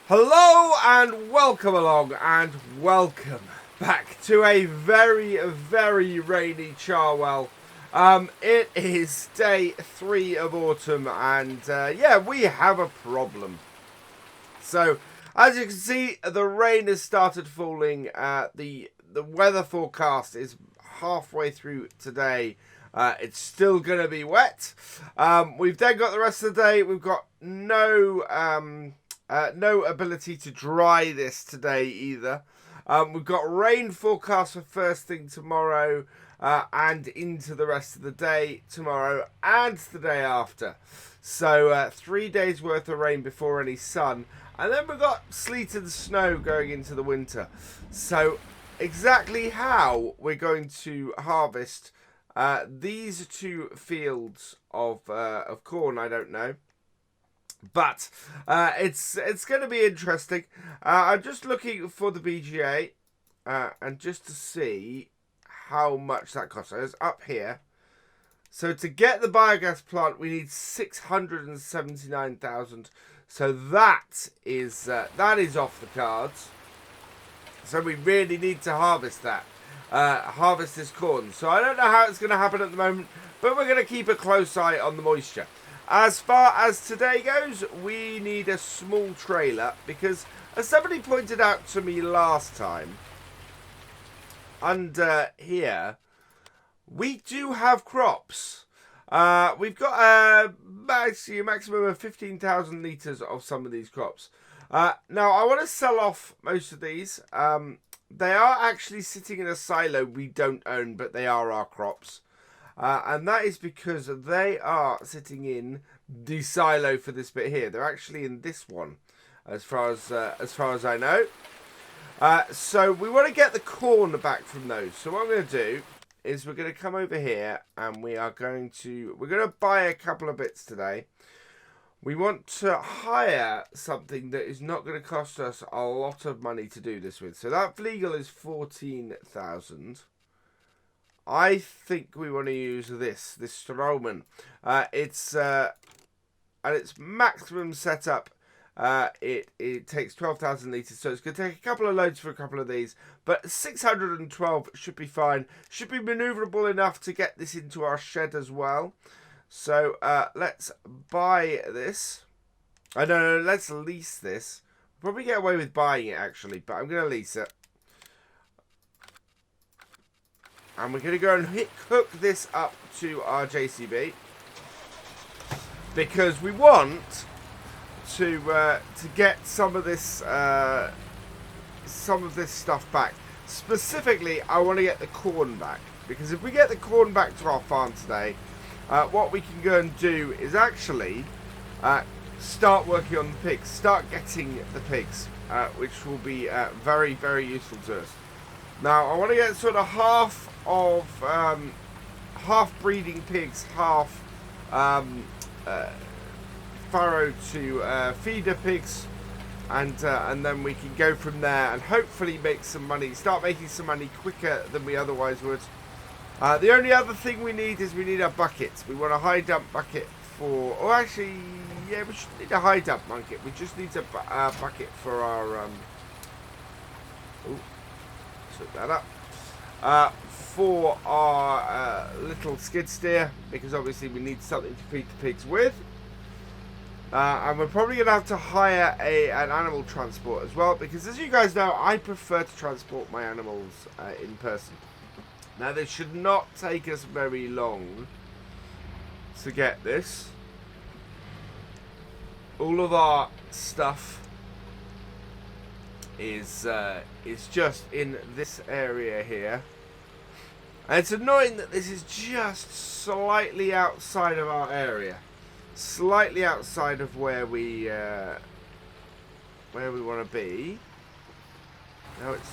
Hello and welcome along and welcome back to a very rainy Charwell. It is day 3 of autumn and yeah, we have a problem. So as you can see, the rain has started falling. The weather forecast is halfway through today. It's still going to be wet. We've then got the rest of the day. We've got no ability to dry this today either. We've got rain forecast for first thing tomorrow and into the rest of the day tomorrow and the day after. So 3 days worth of rain before any sun. And then we've got sleet and snow going into the winter. So exactly how we're going to harvest these 2 fields of corn, I don't know. But it's going to be interesting. I'm just looking for the BGA and just to see how much that costs. So it's up here. So to get the biogas plant, we need 679,000. So that is off the cards. So we really need to harvest that. Harvest this corn. So I don't know how it's going to happen at the moment, but we're going to keep a close eye on the moisture. As far as today goes, we need a small trailer because, as somebody pointed out to me last time, under here, we do have crops. We've got a maximum of 15,000 litres of some of these crops. Now, I want to sell off most of these. They are actually sitting in a silo we don't own, but they are our crops. And that is because they are sitting in the silo for this bit here. They're actually in this one, as far as I know. So we want to get the corn back from those. So what I'm going to do is we're going to come over here and we're going to buy a couple of bits today. We want to hire something that is not going to cost us a lot of money to do this with. So that Flegel is 14,000. I think we want to use this Stroman. It's at its maximum setup. It takes 12,000 litres, so it's going to take a couple of loads for a couple of these. But 612 should be fine. Should be manoeuvrable enough to get this into our shed as well. So let's buy this. No, let's lease this. Probably get away with buying it actually, but I'm going to lease it. And we're going to go and hook this up to our JCB because we want to get some of this stuff back. Specifically, I want to get the corn back because if we get the corn back to our farm today, what we can go and do is actually start working on the pigs, start getting the pigs, which will be very useful to us. Now, I want to get sort of half breeding pigs, half farrow to feeder pigs, and then we can go from there and hopefully make some money, start making some money quicker than we otherwise would. The only other thing we need is we need a bucket. We want a high dump bucket for, or actually, yeah, we should need a high dump bucket. We just need a bucket for our, set that up, for our little skid steer, because obviously we need something to feed the pigs with. And we're probably going to have to hire an animal transport as well, because as you guys know, I prefer to transport my animals in person. Now, this should not take us very long to get this. All of our stuff is just in this area here. And it's annoying that this is just slightly outside of our area. Slightly outside of where we want to be. Now it's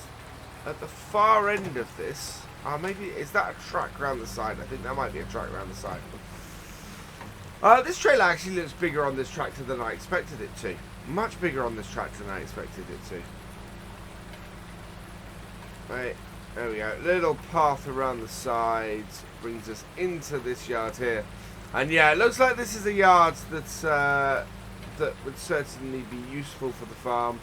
at the far end of this. Maybe, is that a track around the side? I think that might be a track around the side. This trailer actually looks bigger on this tractor than I expected it to. Much bigger on this tractor than I expected it to. Right, there we go. Little path around the sides brings us into this yard here. And yeah, it looks like this is a yard that's that would certainly be useful for the farm.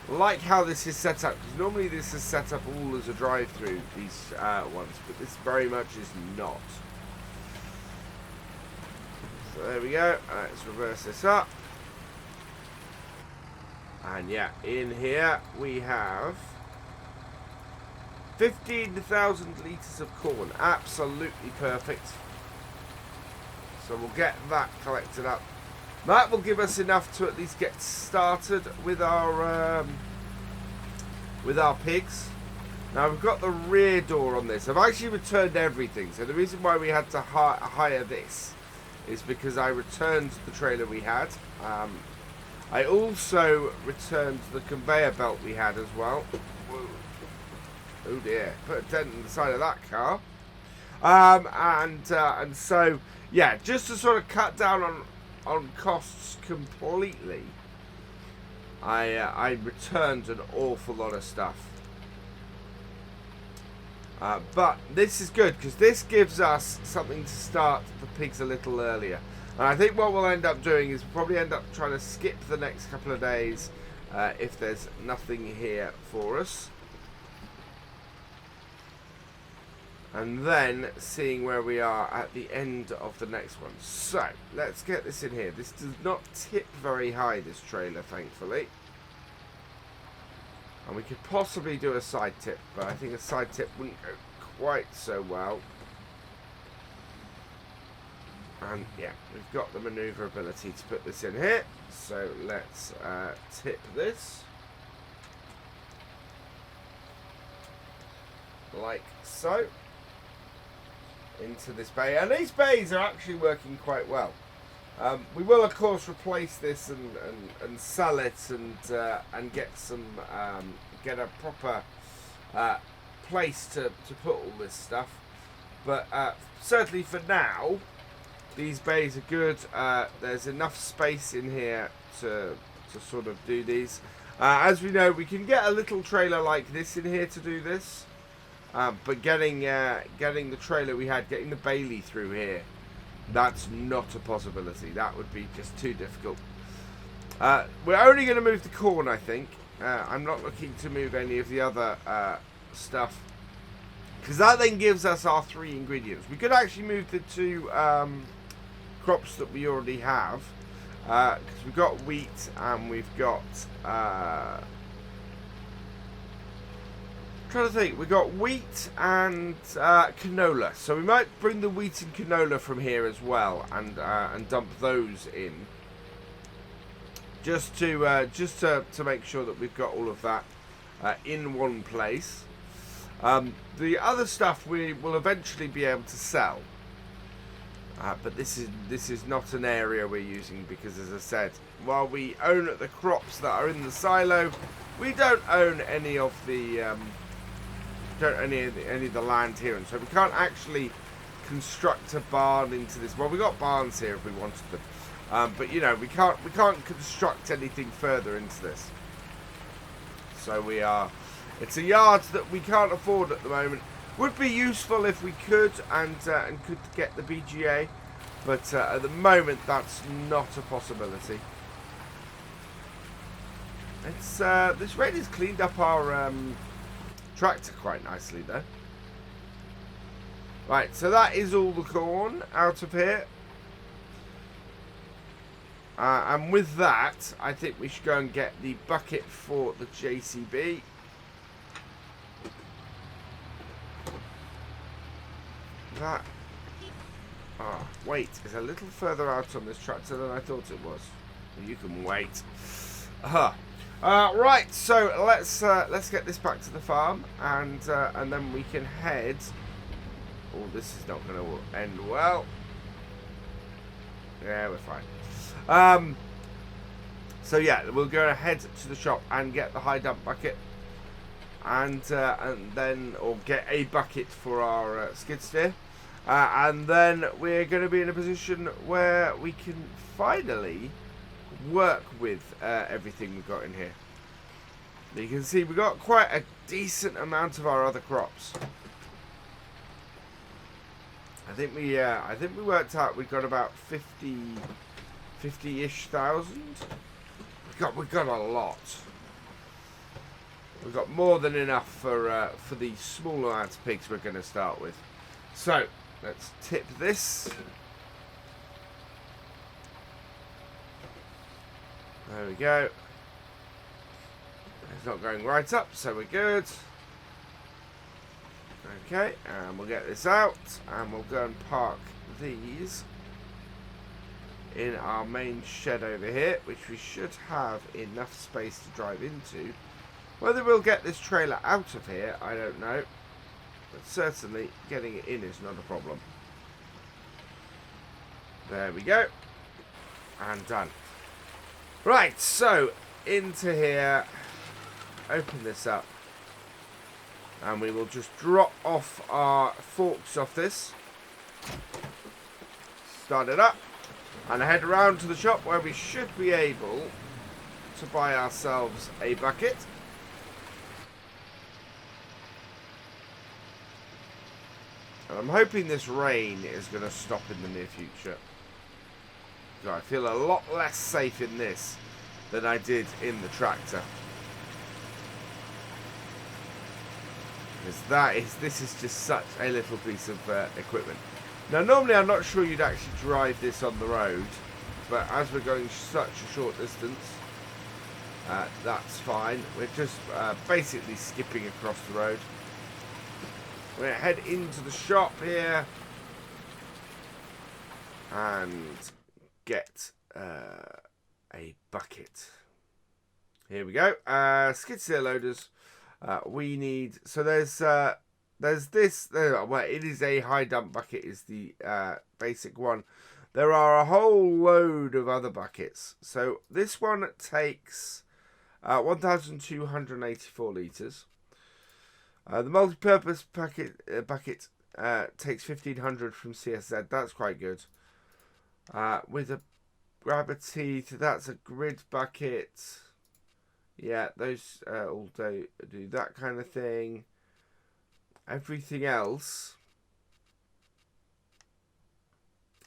Like how this is set up, because normally this is set up all as a drive-through, these ones, but this very much is not. So there we go. Let's reverse this up. And yeah, in here we have 15,000 litres of corn. Absolutely perfect. So we'll get that collected up. That will give us enough to at least get started with our pigs. Now we've got the rear door on this. I've actually returned everything. So the reason why we had to hire this is because I returned the trailer we had. I also returned the conveyor belt we had as well. Whoa. Oh dear, put a dent in the side of that car. And so yeah, just to sort of cut down on costs completely, I returned an awful lot of stuff. But this is good because this gives us something to start the pigs a little earlier. And I think what we'll end up doing is we'll probably end up trying to skip the next couple of days if there's nothing here for us. And then seeing where we are at the end of the next one. So, let's get this in here. This does not tip very high, this trailer, thankfully. And we could possibly do a side tip, but I think a side tip wouldn't go quite so well. And yeah, we've got the maneuverability to put this in here. So let's tip this. Like so. Into this bay. And these bays are actually working quite well. We will of course replace this and sell it and get some get a proper place to put all this stuff. But certainly for now, these bays are good. There's enough space in here to sort of do these. As we know, we can get a little trailer like this in here to do this. But getting the trailer we had, getting the Bailey through here, that's not a possibility. That would be just too difficult. We're only going to move the corn, I think. I'm not looking to move any of the other stuff, because that then gives us our 3 ingredients. We could actually move the 2 crops that we already have, because we've got wheat and we've got trying to think, we've got wheat and canola, so we might bring the wheat and canola from here as well and dump those in, just to make sure that we've got all of that in one place. The other stuff we will eventually be able to sell, but this is not an area we're using because, as I said, while we own the crops that are in the silo, we don't own any of the any of the land here, and so we can't actually construct a barn into this. Well, we got barns here if we wanted them, but you know, we can't construct anything further into this. So it's a yard that we can't afford at the moment. Would be useful if we could and could get the BGA, but at the moment that's not a possibility. It's this rain has cleaned up our tractor quite nicely though. Right, so that is all the corn out of here. And with that, I think we should go and get the bucket for the JCB. That weight is a little further out on this tractor than I thought it was. You can wait. Right, so let's get this back to the farm, and then we can head. Oh, this is not going to end well. Yeah, we're fine. So yeah, we'll go ahead to the shop and get the high dump bucket, and then get a bucket for our skid steer, and then we're going to be in a position where we can finally work with everything we've got in here. You can see we've got quite a decent amount of our other crops. I think we worked out we've got about 50 50-ish thousand. We've got a lot. We've got more than enough for the small amount of pigs we're going to start with. So let's tip this. There we go. It's not going right up, so we're good. Okay, and we'll get this out, and we'll go and park these in our main shed over here, which we should have enough space to drive into. Whether we'll get this trailer out of here, I don't know, but certainly getting it in is not a problem. There we go, and done. Right, so into here, open this up, and we will just drop off our forks off this, start it up, and head around to the shop where we should be able to buy ourselves a bucket. And I'm hoping this rain is going to stop in the near future. So I feel a lot less safe in this than I did in the tractor. Because this is just such a little piece of equipment. Now normally I'm not sure you'd actually drive this on the road, but as we're going such a short distance, that's fine. We're just basically skipping across the road. We're going to head into the shop here and get a bucket. Here we go. Skid steer loaders. We need, so there's this, well, it is a high dump bucket is the basic one. There are a whole load of other buckets. So this one takes 1,284 litres. The multi-purpose bucket takes 1,500 from CSZ. That's quite good. With a grabber teeth, that's a grid bucket. Yeah, those all do that kind of thing. Everything else.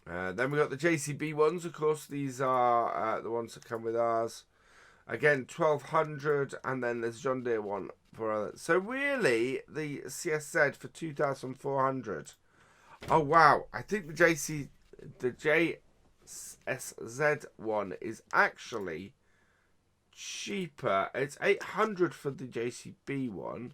Then we got the JCB ones. Of course, these are the ones that come with ours. Again, 1,200, and then there's John Deere one for others. So really, the CSZ for 2,400. Oh wow! I think the JSZ one is actually cheaper. It's 800 for the JCB one.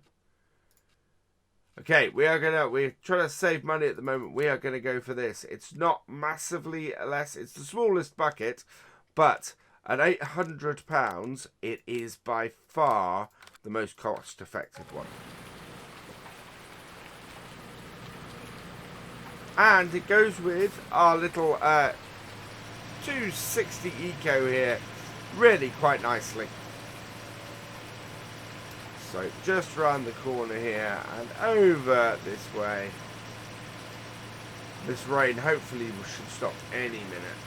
Okay, we're trying to save money at the moment. We are gonna go for this. It's not massively less. It's the smallest bucket, but at £800, it is by far the most cost-effective one. And it goes with our little 260 Eco here, really quite nicely. So just round the corner here and over this way. This rain hopefully should stop any minute.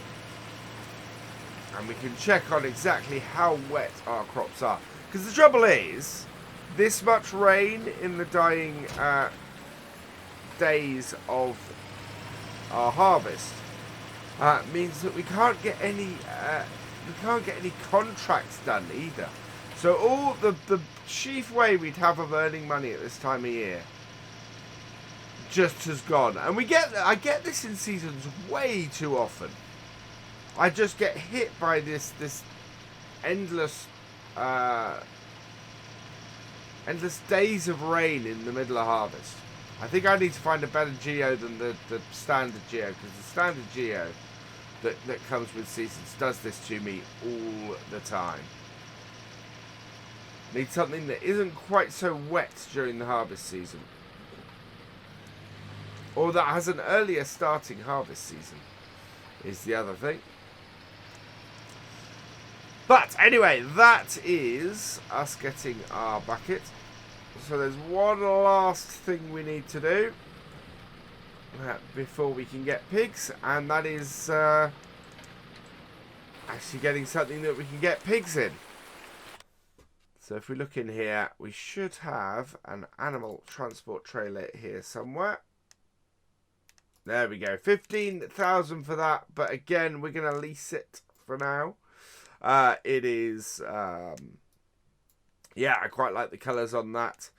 And we can check on exactly how wet our crops are. Because the trouble is, this much rain in the dying days of our harvest means that we can't get any contracts done either. So all the chief way we'd have of earning money at this time of year just has gone. And I get this in seasons way too often. I just get hit by this endless days of rain in the middle of harvest. I think I need to find a better geo than the standard geo, because the standard geo that comes with seasons does this to me all the time. Need something that isn't quite so wet during the harvest season, or that has an earlier starting harvest season is the other thing. But anyway, that is us getting our bucket. So there's one last thing we need to do before we can get pigs, and that is actually getting something that we can get pigs in. So if we look in here, we should have an animal transport trailer here somewhere. There we go, 15,000 for that. But again, we're going to lease it for now. It is, yeah, I quite like the colours on that.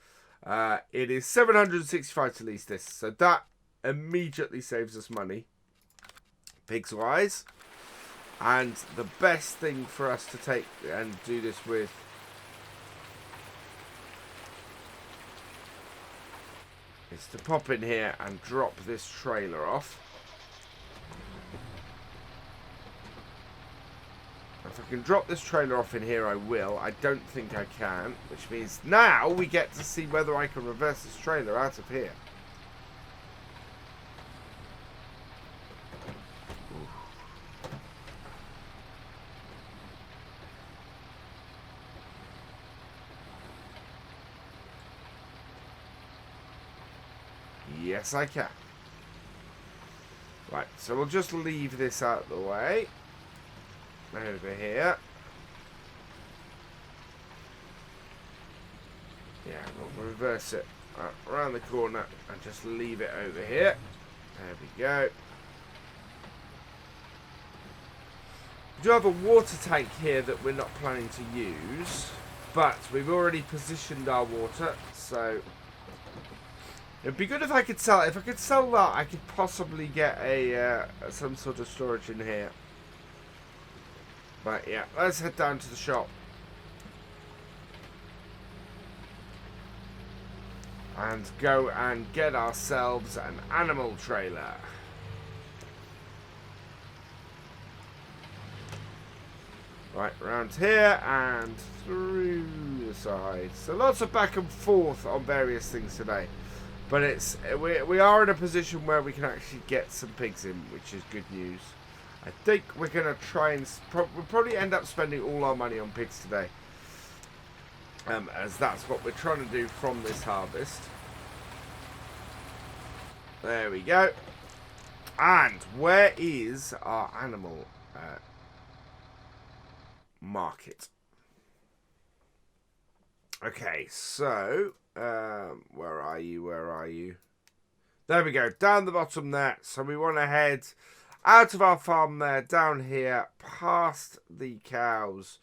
It is 765 to lease this, so that immediately saves us money, pigs wise. And the best thing for us to take and do this with is to pop in here and drop this trailer off. If I can drop this trailer off in here, I will. I don't think I can, which means now we get to see whether I can reverse this trailer out of here. Yes, I can. Right, so we'll just leave this out of the way. Over here. Yeah, we'll reverse it around the corner and just leave it over here. There we go. We do have a water tank here that we're not planning to use, but we've already positioned our water, so it'd be good if I could sell it. If I could sell that, I could possibly get a some sort of storage in here. But yeah, let's head down to the shop. And go and get ourselves an animal trailer. Right, around here and through the side. So lots of back and forth on various things today. But it's we are in a position where we can actually get some pigs in, which is good news. I think we're going to try and we'll probably end up spending all our money on pigs today. As that's what we're trying to do from this harvest. There we go. And where is our animal market? Okay, so where are you? Where are you? There we go, down the bottom there. So we want to head out of our farm there, down here, past the cows,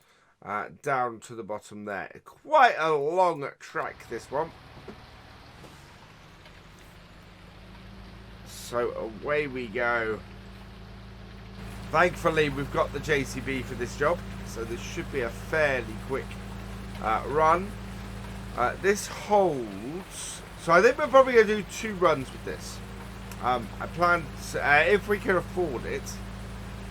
down to the bottom there. Quite a long trek, this one. So away we go. Thankfully, we've got the JCB for this job, so this should be a fairly quick run. This holds... So I think we're probably going to do 2 runs with this. I plan to, if we can afford it,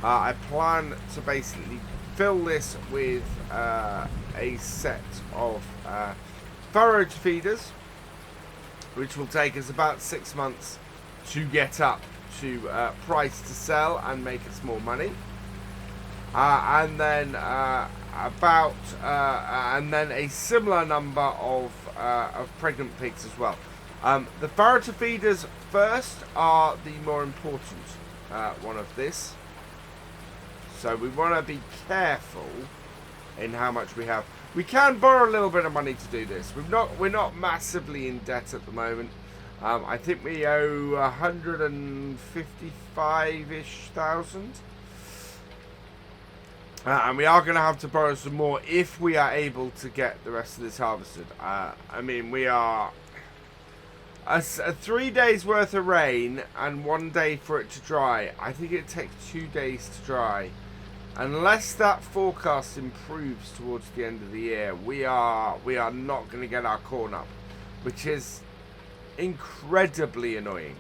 I plan to basically fill this with a set of furrowed feeders, which will take us about 6 months to get up to price to sell and make us more money. And then and then a similar number of pregnant pigs as well. The furrowed feeders first are the more important one of this, so we want to be careful in how much we have. We can borrow a little bit of money to do this. We're not massively in debt at the moment. I think we owe 155-ish thousand. And we are going to have to borrow some more if we are able to get the rest of this harvested. I mean, we are... A 3 days worth of rain and 1 day for it to dry. I think it takes 2 days to dry. Unless that forecast improves towards the end of the year, we are not going to get our corn up, which is incredibly annoying.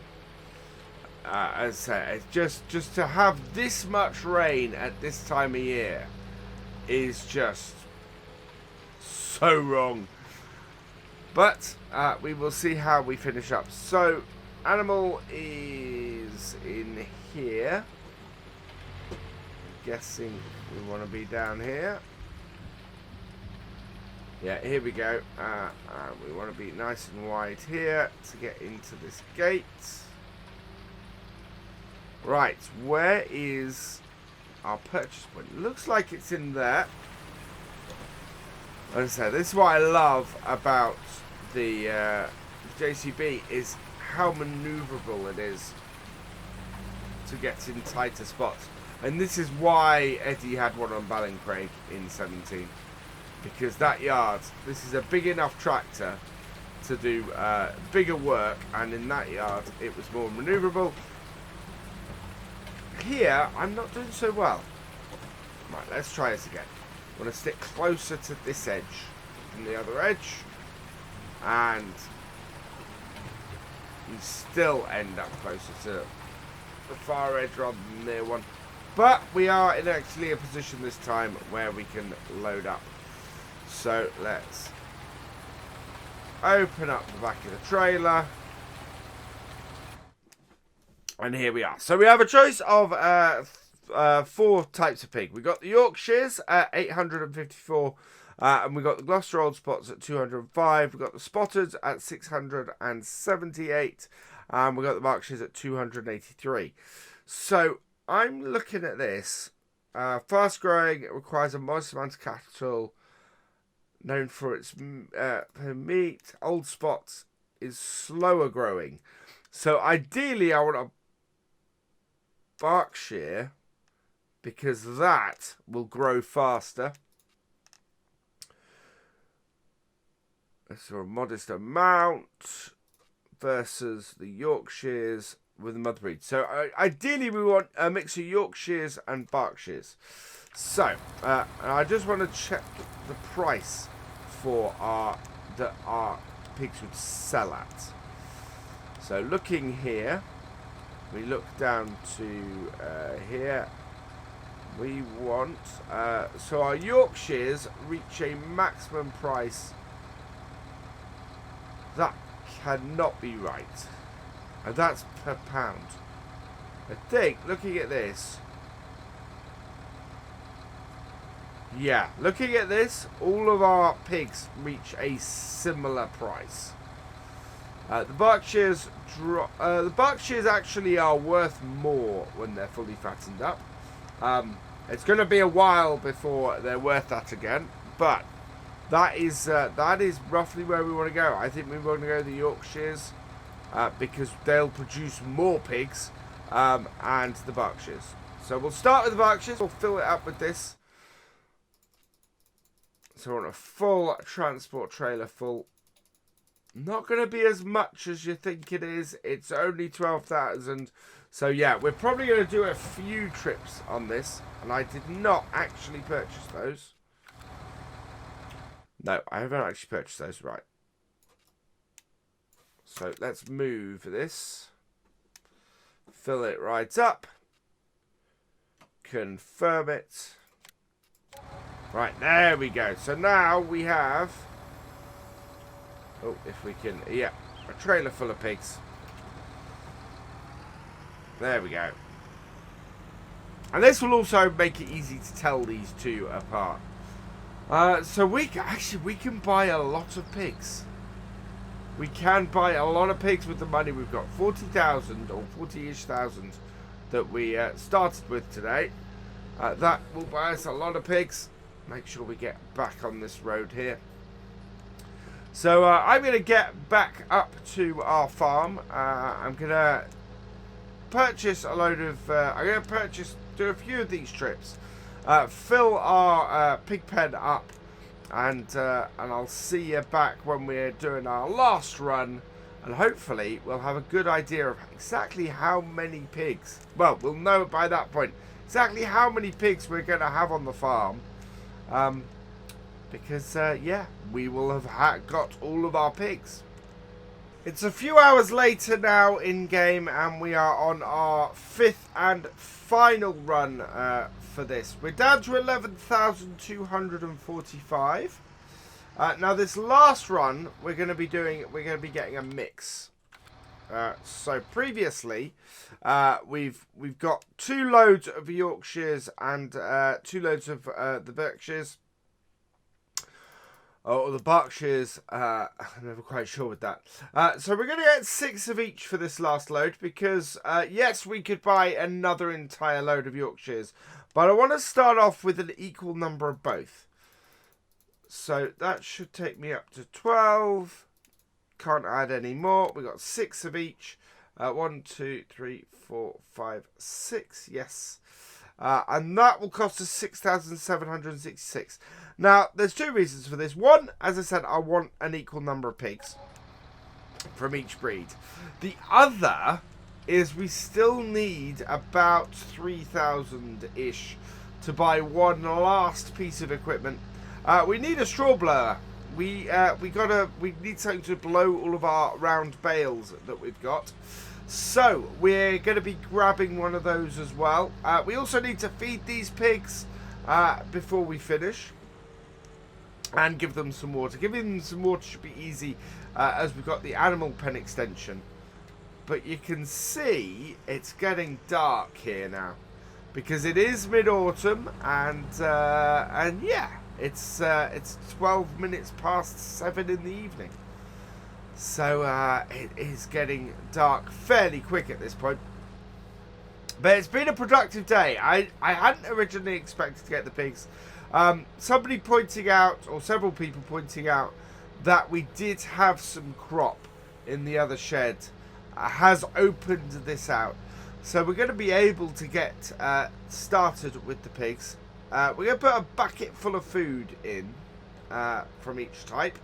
As I say, it's just to have this much rain at this time of year is just so wrong. But we will see how we finish up. So, animal is in here. I'm guessing we want to be down here. Yeah, here we go. We want to be nice and wide here to get into this gate. Right, where is our purchase point? Looks like it's in there. As I said, this is what I love about the JCB, is how maneuverable it is to get in tighter spots. And this is why Eddie had one on Ballincraig in 17. Because that yard, this is a big enough tractor to do bigger work. And in that yard, it was more manoeuvrable. Here, I'm not doing so well. Right, let's try this again. I want to stick closer to this edge than the other edge. And you still end up closer to the far edge rather than the near one. But we are in actually a position this time where we can load up. So let's open up the back of the trailer. And here we are. So we have a choice of 4 types of pig. We got the Yorkshires at 854. And we got the Gloucester Old Spots at 205. We got the Spotted at 678. And we got the Berkshires at 283. So I'm looking at this. Fast growing, it requires a modest amount of capital. Known for its meat. Old Spots is slower growing. So ideally I want a Berkshire because that will grow faster. So a modest amount versus the Yorkshires with the mother breed. So ideally we want a mix of Yorkshires and Berkshires. So I just want to check the price for that our pigs would sell at. So looking here, we look down to here. We want so our Yorkshires reach a maximum price. That cannot be right. And that's per pound. I think, looking at this. Yeah, looking at this, all of our pigs reach a similar price. The Berkshires actually are worth more when they're fully fattened up. It's going to be a while before they're worth that again, but that is roughly where we want to go. I think we want to go the Yorkshires because they'll produce more pigs, and the Berkshires. So we'll start with the Berkshires. We'll fill it up with this. So we're on a full transport trailer full. Not going to be as much as you think it is. It's only 12,000. So yeah, we're probably going to do a few trips on this. And I did not actually purchase those. No, I haven't actually purchased those, right. So let's move this. Fill it right up. Confirm it. Right, there we go. So now we have... Oh, if we can... Yeah, a trailer full of pigs. There we go. And this will also make it easy to tell these two apart. So we can buy a lot of pigs. We can buy a lot of pigs with the money we've got. 40,000 or 40-ish thousand that we started with today. That will buy us a lot of pigs. Make sure we get back on this road here. So I'm going to get back up to our farm. I'm going to purchase a load of... I'm going to do a few of these trips. Fill our pig pen up. And I'll see you back when we're doing our last run. And hopefully we'll have a good idea of exactly how many pigs. Well, we'll know by that point exactly how many pigs we're going to have on the farm. Because, yeah, we will have got all of our pigs. It's a few hours later now in game, and we are on our 5th and final run for this. We're down to 11,245. Now this last run, we're going to be getting a mix. So previously, we've got 2 loads of Yorkshires and 2 loads of the Berkshires. Or the Berkshires, I'm never quite sure with that. So we're going to get 6 of each for this last load because, yes, we could buy another entire load of Yorkshires. But I want to start off with an equal number of both. So that should take me up to 12. Can't add any more. We got 6 of each. 1, 2, 3, 4, 5, 6. Yes. And that will cost us 6,766. Now, there's two reasons for this. One, as I said, I want an equal number of pigs from each breed. The other is we still need about 3,000-ish to buy one last piece of equipment. We need a straw blower. We need something to blow all of our round bales that we've got. So we're going to be grabbing one of those as well. We also need to feed these pigs before we finish, and give them some water. Giving them some water should be easy, as we've got the animal pen extension. But you can see it's getting dark here now, because it is mid-autumn, and yeah, it's 12 minutes past 7 in the evening. So it is getting dark fairly quick at this point. But it's been a productive day. I hadn't originally expected to get the pigs. Somebody pointing out, or several people pointing out, that we did have some crop in the other shed. Has opened this out. So we're going to be able to get started with the pigs. We're going to put a bucket full of food in from each type.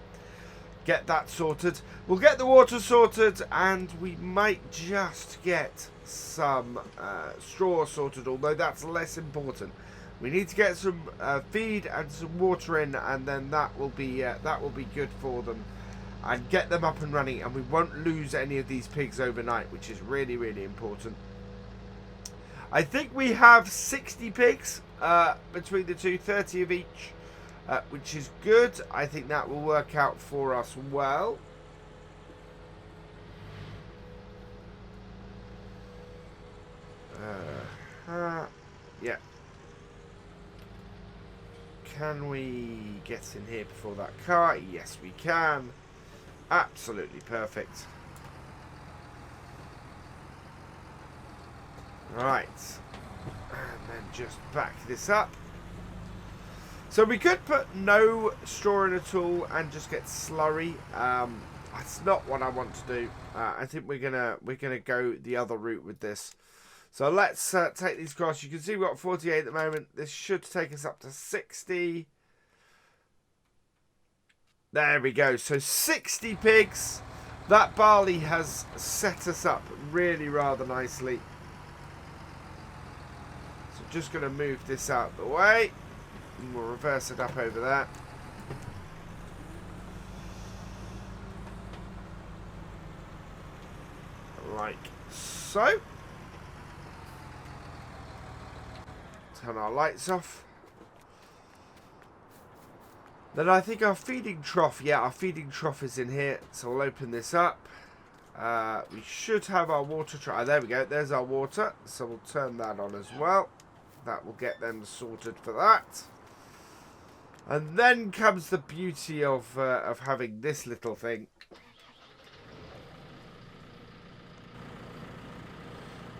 Get that sorted. We'll get the water sorted, and we might just get some straw sorted, although that's less important. We need to get some feed and some water in, and then that will be good for them, and get them up and running, and we won't lose any of these pigs overnight, which is really, really important. I think we have 60 pigs between the two, 30 of each. Which is good. I think that will work out for us well. Yeah. Can we get in here before that car? Yes, we can. Absolutely perfect. Right. And then just back this up. So we could put no straw in at all and just get slurry. That's not what I want to do. I think we're gonna go the other route with this. So let's take these across. You can see we've got 48 at the moment. This should take us up to 60. There we go. So 60 pigs. That barley has set us up really rather nicely. So just going to move this out of the way. And we'll reverse it up over there. Like so. Turn our lights off. Then I think our feeding trough, yeah, our feeding trough is in here. So we'll open this up. We should have our water trough. There we go. There's our water. So we'll turn that on as well. That will get them sorted for that. And then comes the beauty of having this little thing.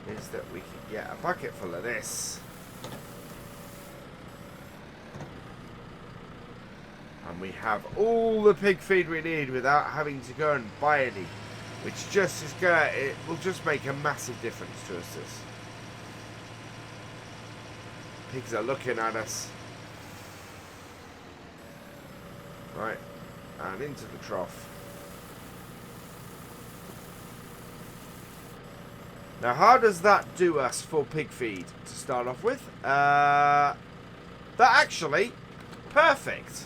Is that we can get a bucket full of this. And we have all the pig feed we need without having to go and buy any. Which just is gonna, it will just make a massive difference to us. This. Pigs are looking at us. Right. And into the trough. Now, how does that do us for pig feed to start off with? That actually, perfect.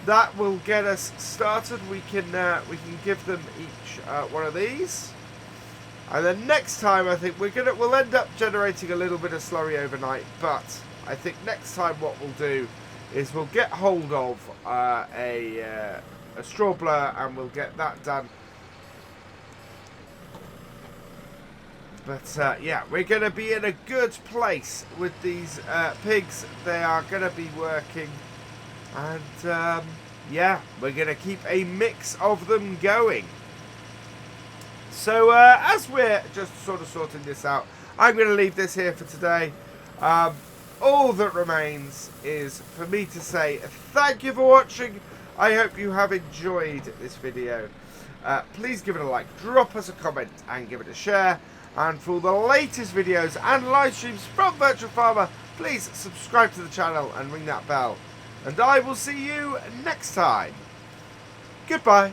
That will get us started. We can give them each one of these, and then next time I think we'll end up generating a little bit of slurry overnight. But I think next time what we'll do is we'll get hold of a straw blower and we'll get that done. But yeah, we're going to be in a good place with these pigs. They are going to be working. And yeah, we're going to keep a mix of them going. So as we're just sort of sorting this out, I'm going to leave this here for today. All that remains is for me to say thank you for watching. I hope you have enjoyed this video. Please give it a like, drop us a comment and give it a share. And for all the latest videos and live streams from Virtual Farmer, please subscribe to the channel and ring that bell. And I will see you next time. Goodbye.